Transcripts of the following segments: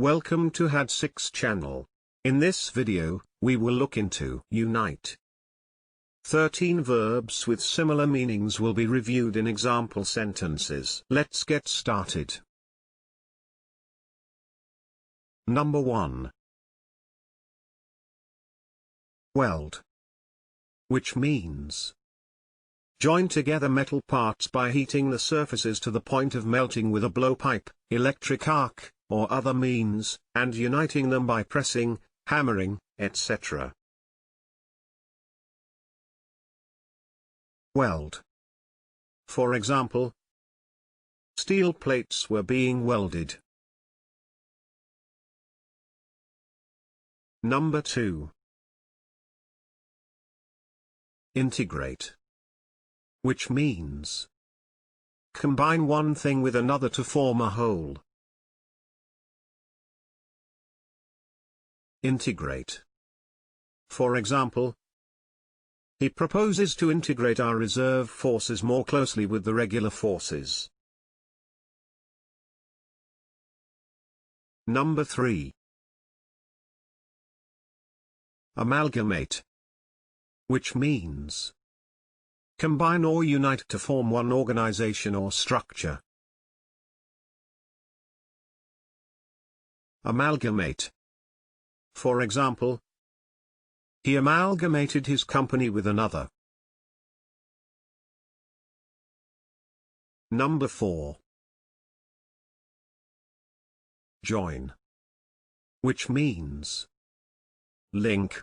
Welcome to HAD6 channel. In this video, we will look into unite. 13 verbs with similar meanings will be reviewed in example sentences. Let's get started. Number 1. Weld. Which means join together metal parts by heating the surfaces to the point of melting with a blowpipe, electric arc, or other means, and uniting them by pressing, hammering, etc. Weld. For example, steel plates were being welded. Number 2. Integrate. Which means combine one thing with another to form a whole. Integrate. For example, he proposes to integrate our reserve forces more closely with the regular forces. Number 3. Amalgamate. Which means combine or unite to form one organization or structure. Amalgamate. For example, he amalgamated his company with another. Number 4. Join. Which means link.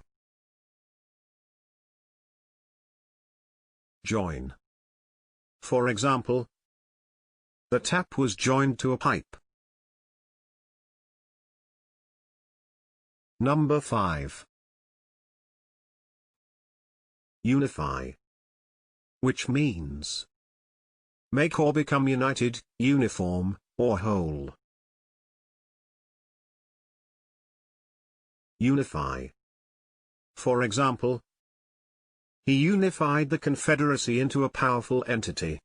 Join. For example, the tap was joined to a pipe. Number 5. Unify. Which means make or become united, uniform, or whole. Unify. For example, he unified the Confederacy into a powerful entity.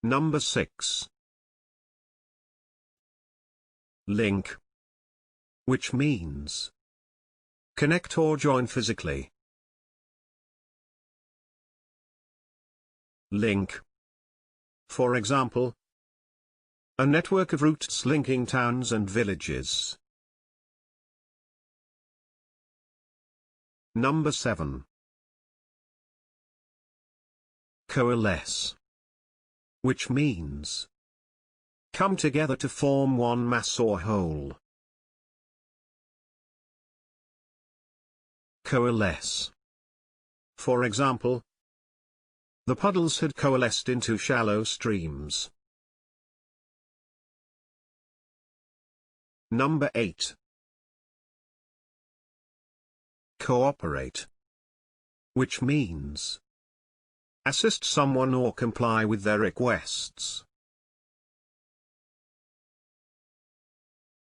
Number 6. Link. Which means connect or join physically. Link. For example, a network of routes linking towns and villages. Number 7. Coalesce. Which means come together to form one mass or whole. Coalesce. For example, the puddles had coalesced into shallow streams. Number 8. Cooperate. Which means assist someone or comply with their requests.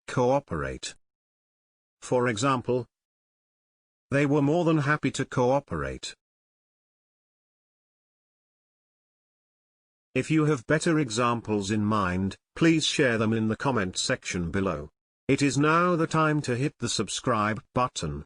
Cooperate. For example, they were more than happy to cooperate. If you have better examples in mind, please share them in the comment section below. It is now the time to hit the subscribe button.